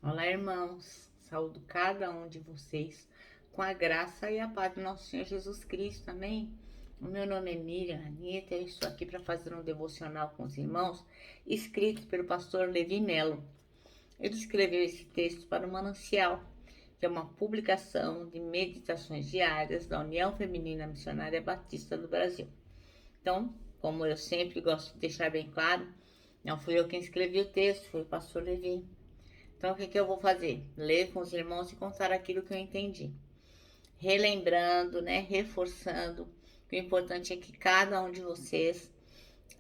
Olá, irmãos. Saúdo cada um de vocês com a graça e a paz do nosso Senhor Jesus Cristo. Amém? O meu nome é Miriam Anitta. Eu estou aqui para fazer um devocional com os irmãos, escrito pelo pastor Levi Melo. Ele escreveu esse texto para o Manancial, que é uma publicação de meditações diárias da União Feminina Missionária Batista do Brasil. Então, como eu sempre gosto de deixar bem claro, não fui eu quem escrevi o texto, foi o pastor Levi. Então, o que eu vou fazer? Ler com os irmãos e contar aquilo que eu entendi. Relembrando, né? Reforçando. O importante é que cada um de vocês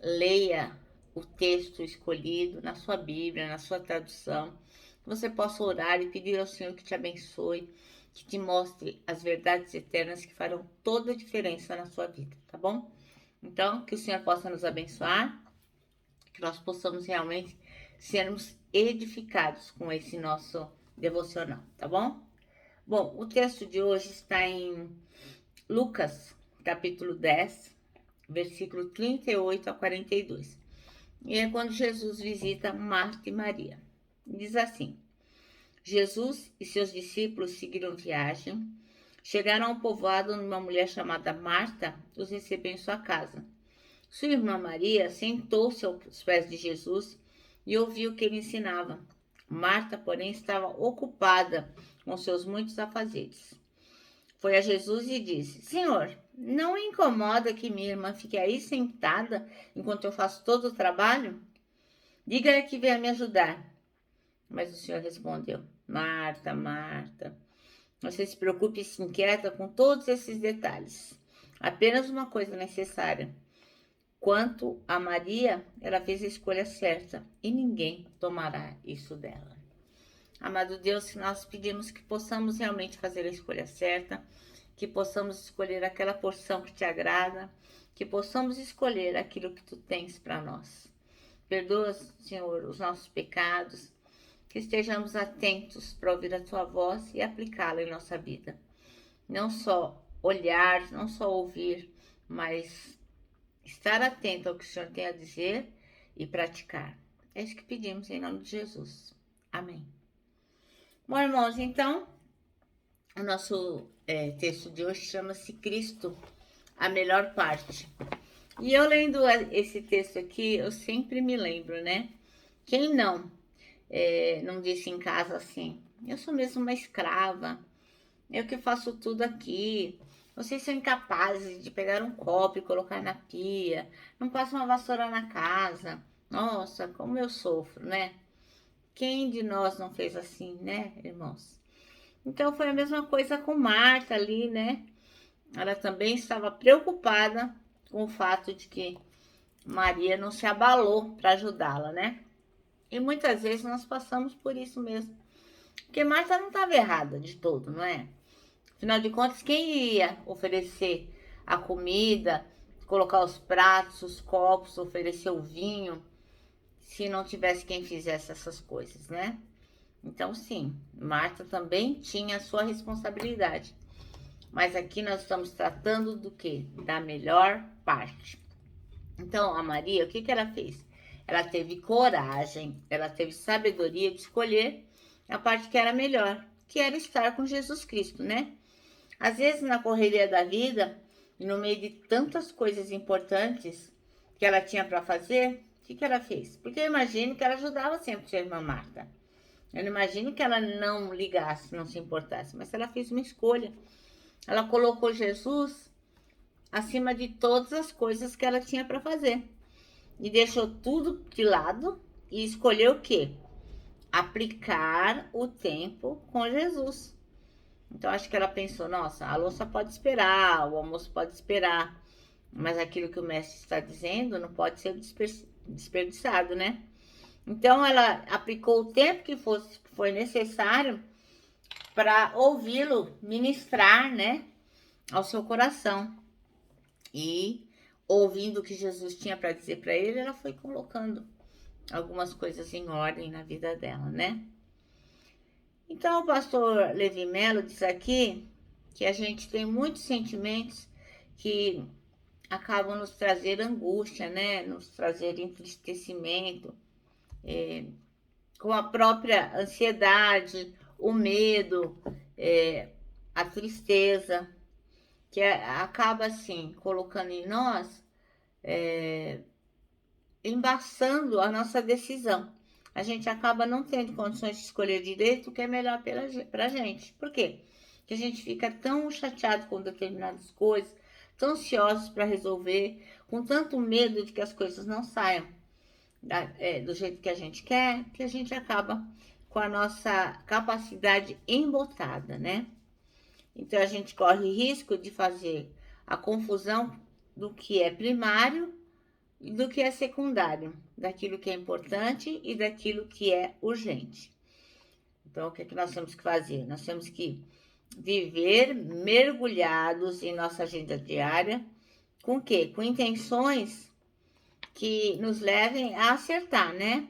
leia o texto escolhido na sua Bíblia, na sua tradução. Que você possa orar e pedir ao Senhor que te abençoe, que te mostre as verdades eternas que farão toda a diferença na sua vida, tá bom? Então, que o Senhor possa nos abençoar, que nós possamos realmente sermos edificados com esse nosso devocional, tá bom? Bom, o texto de hoje está em Lucas, capítulo 10, versículo 38 a 42. E é quando Jesus visita Marta e Maria. Diz assim: Jesus e seus discípulos seguiram viagem, chegaram ao povoado onde uma mulher chamada Marta os recebeu em sua casa. Sua irmã Maria sentou-se aos pés de Jesus e ouviu o que ele ensinava. Marta, porém, estava ocupada com seus muitos afazeres. Foi a Jesus e disse: Senhor, não incomoda que minha irmã fique aí sentada enquanto eu faço todo o trabalho? Diga-lhe que venha me ajudar. Mas o Senhor respondeu: Marta, Marta, você se preocupe e se inquieta com todos esses detalhes. Apenas uma coisa necessária. Quanto a Maria, ela fez a escolha certa e ninguém tomará isso dela. Amado Deus, nós pedimos que possamos realmente fazer a escolha certa, que possamos escolher aquela porção que te agrada, que possamos escolher aquilo que tu tens para nós. Perdoa, Senhor, os nossos pecados, que estejamos atentos para ouvir a tua voz e aplicá-la em nossa vida. Não só olhar, não só ouvir, mas estar atento ao que o Senhor tem a dizer e praticar. É isso que pedimos em nome de Jesus. Amém. Bom, irmãos, então, o nosso texto de hoje chama-se Cristo, a melhor parte. E eu lendo esse texto aqui, eu sempre me lembro, né? Quem não disse em casa assim, eu sou mesmo uma escrava, eu que faço tudo aqui. Vocês são incapazes de pegar um copo e colocar na pia. Não passam uma vassoura na casa. Nossa, como eu sofro, né? Quem de nós não fez assim, né, irmãos? Então foi a mesma coisa com Marta ali, né? Ela também estava preocupada com o fato de que Maria não se abalou para ajudá-la, né? E muitas vezes nós passamos por isso mesmo. Porque Marta não estava errada de todo, não é? Afinal de contas, quem ia oferecer a comida, colocar os pratos, os copos, oferecer o vinho, se não tivesse quem fizesse essas coisas, né? Então, sim, Marta também tinha a sua responsabilidade. Mas aqui nós estamos tratando do quê? Da melhor parte. Então, a Maria, o que ela fez? Ela teve coragem, ela teve sabedoria de escolher a parte que era melhor, que era estar com Jesus Cristo, né? Às vezes, na correria da vida, e no meio de tantas coisas importantes que ela tinha para fazer, o que ela fez? Porque eu imagino que ela ajudava sempre sua irmã Marta. Eu não imagino que ela não ligasse, não se importasse, mas ela fez uma escolha. Ela colocou Jesus acima de todas as coisas que ela tinha para fazer. E deixou tudo de lado e escolheu o quê? Aplicar o tempo com Jesus. Então acho que ela pensou, nossa, a louça pode esperar, o almoço pode esperar, mas aquilo que o mestre está dizendo não pode ser desperdiçado, né? Então ela aplicou o tempo que foi necessário para ouvi-lo ministrar, né, ao seu coração. E ouvindo o que Jesus tinha para dizer para ele, ela foi colocando algumas coisas em ordem na vida dela, né? Então, o pastor Levi Melo diz aqui que a gente tem muitos sentimentos que acabam nos trazer angústia, né? Nos trazer entristecimento, com a própria ansiedade, o medo, a tristeza, que acaba assim colocando em nós, embaçando a nossa decisão. A gente acaba não tendo condições de escolher direito o que é melhor para a gente. Por quê? Porque a gente fica tão chateado com determinadas coisas, tão ansiosos para resolver, com tanto medo de que as coisas não saiam do jeito que a gente quer, que a gente acaba com a nossa capacidade embotada, né? Então a gente corre risco de fazer a confusão do que é primário e do que é secundário, daquilo que é importante e daquilo que é urgente. Então o que é que nós temos que fazer? Nós temos que viver mergulhados em nossa agenda diária, com o quê? Com intenções que nos levem a acertar, né?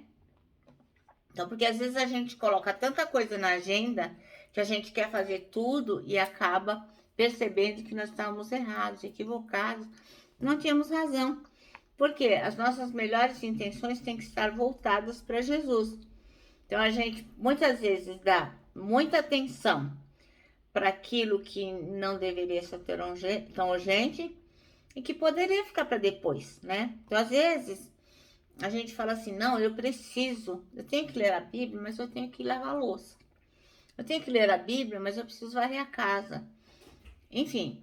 Então, porque às vezes a gente coloca tanta coisa na agenda que a gente quer fazer tudo e acaba percebendo que nós estávamos errados, equivocados, não tínhamos razão. Porque as nossas melhores intenções têm que estar voltadas para Jesus. Então a gente muitas vezes dá muita atenção para aquilo que não deveria ser tão urgente e que poderia ficar para depois, né? Então às vezes a gente fala assim, não, eu tenho que ler a Bíblia, mas eu tenho que lavar a louça. Eu tenho que ler a Bíblia, mas eu preciso varrer a casa. Enfim,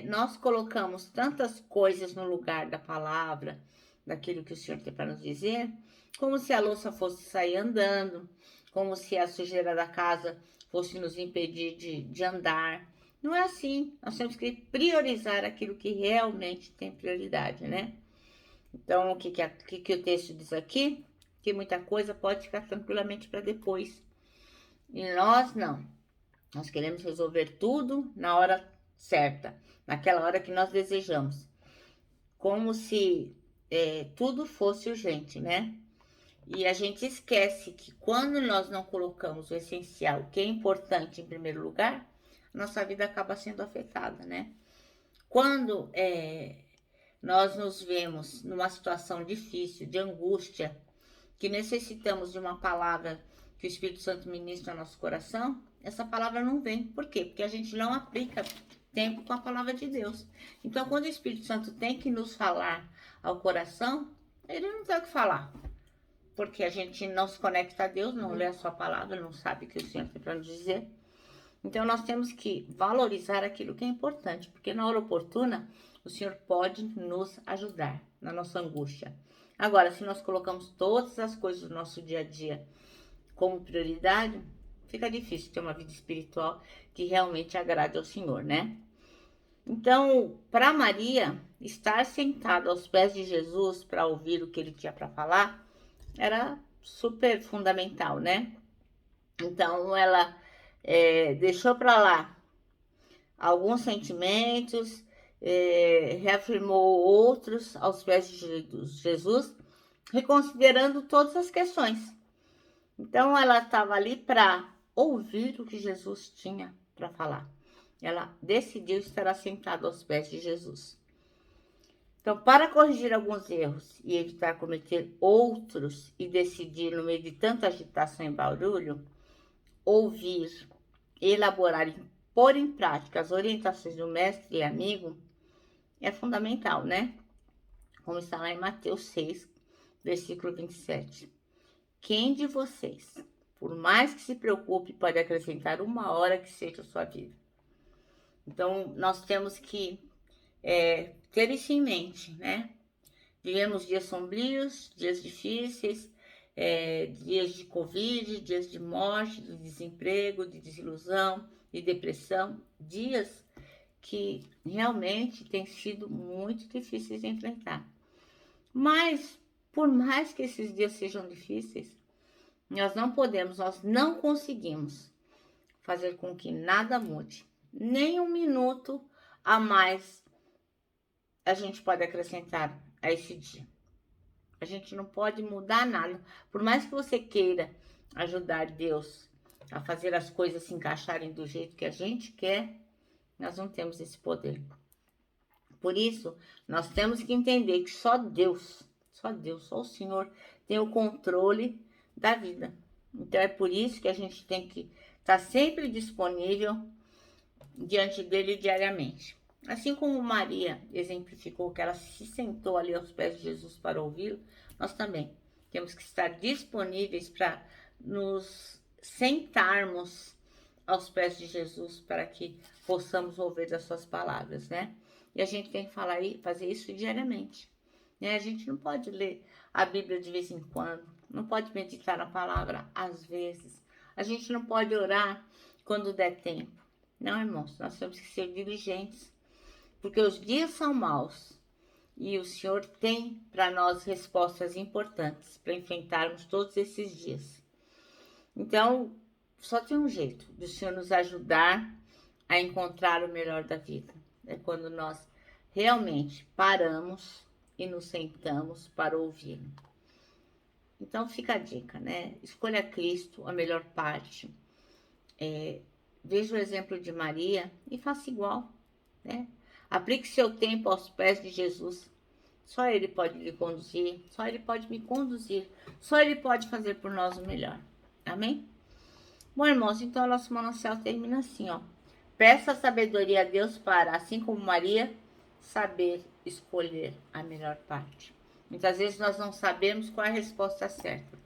nós colocamos tantas coisas no lugar da palavra, daquilo que o Senhor tem para nos dizer, como se a louça fosse sair andando, como se a sujeira da casa fosse nos impedir de andar. Não é assim. Nós temos que priorizar aquilo que realmente tem prioridade, né? Então, o que o texto diz aqui? Que muita coisa pode ficar tranquilamente para depois. E nós não. Nós queremos resolver tudo na hora certa, naquela hora que nós desejamos. Como se tudo fosse urgente, né? E a gente esquece que quando nós não colocamos o essencial, o que é importante em primeiro lugar, nossa vida acaba sendo afetada, né? Quando nós nos vemos numa situação difícil, de angústia, que necessitamos de uma palavra que o Espírito Santo ministra ao nosso coração, essa palavra não vem. Por quê? Porque a gente não aplica tempo com a palavra de Deus. Então, quando o Espírito Santo tem que nos falar ao coração, ele não tem o que falar. Porque a gente não se conecta a Deus, não lê a sua palavra, não sabe o que o Senhor tem para nos dizer. Então, nós temos que valorizar aquilo que é importante, porque na hora oportuna, o Senhor pode nos ajudar na nossa angústia. Agora, se nós colocamos todas as coisas do nosso dia a dia como prioridade, fica difícil ter uma vida espiritual que realmente agrade ao Senhor, né? Então, para Maria, estar sentada aos pés de Jesus para ouvir o que ele tinha para falar era super fundamental, né? Então, ela deixou para lá alguns sentimentos, reafirmou outros aos pés de Jesus, reconsiderando todas as questões. Então, ela estava ali para ouvir o que Jesus tinha para falar. Ela decidiu estar assentada aos pés de Jesus. Então, para corrigir alguns erros e evitar cometer outros e decidir no meio de tanta agitação e barulho, ouvir, elaborar e pôr em prática as orientações do mestre e amigo é fundamental, né? Como está lá em Mateus 6, versículo 27. Quem de vocês, por mais que se preocupe, pode acrescentar uma hora que seja a sua vida? Então, nós temos que ter isso em mente, né? Vivemos dias sombrios, dias difíceis, dias de Covid, dias de morte, de desemprego, de desilusão, de depressão, dias que realmente têm sido muito difíceis de enfrentar. Mas, por mais que esses dias sejam difíceis, nós não conseguimos fazer com que nada mude. Nem um minuto a mais a gente pode acrescentar a esse dia. A gente não pode mudar nada. Por mais que você queira ajudar Deus a fazer as coisas se encaixarem do jeito que a gente quer, nós não temos esse poder. Por isso, nós temos que entender que só Deus, só o Senhor tem o controle da vida. Então é por isso que a gente tem que estar sempre disponível diante dele diariamente. Assim como Maria exemplificou que ela se sentou ali aos pés de Jesus para ouvi-lo, nós também temos que estar disponíveis para nos sentarmos aos pés de Jesus para que possamos ouvir as suas palavras, né? E a gente tem que fazer isso diariamente, né? A gente não pode ler a Bíblia de vez em quando, não pode meditar na palavra às vezes, a gente não pode orar quando der tempo. Não, irmãos, nós temos que ser diligentes, porque os dias são maus e o Senhor tem para nós respostas importantes para enfrentarmos todos esses dias. Então, só tem um jeito do Senhor nos ajudar a encontrar o melhor da vida. É quando nós realmente paramos e nos sentamos para ouvir. Então fica a dica, né? Escolha Cristo, a melhor parte. Veja o exemplo de Maria e faça igual, né? Aplique seu tempo aos pés de Jesus. Só Ele pode lhe conduzir, só Ele pode me conduzir, só Ele pode fazer por nós o melhor. Amém? Bom, irmãos, então o nosso manancial termina assim, ó. Peça sabedoria a Deus para, assim como Maria, saber escolher a melhor parte. Muitas vezes nós não sabemos qual é a resposta certa,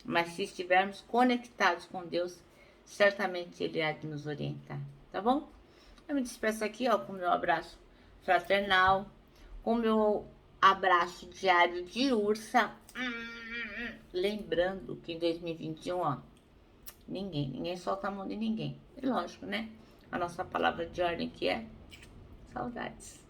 mas se estivermos conectados com Deus, certamente Ele há de nos orientar, tá bom? Eu me despeço aqui, ó, com o meu abraço fraternal, com o meu abraço diário de ursa. Lembrando que em 2021, ó, ninguém solta a mão de ninguém. E lógico, né? A nossa palavra de ordem que é saudades.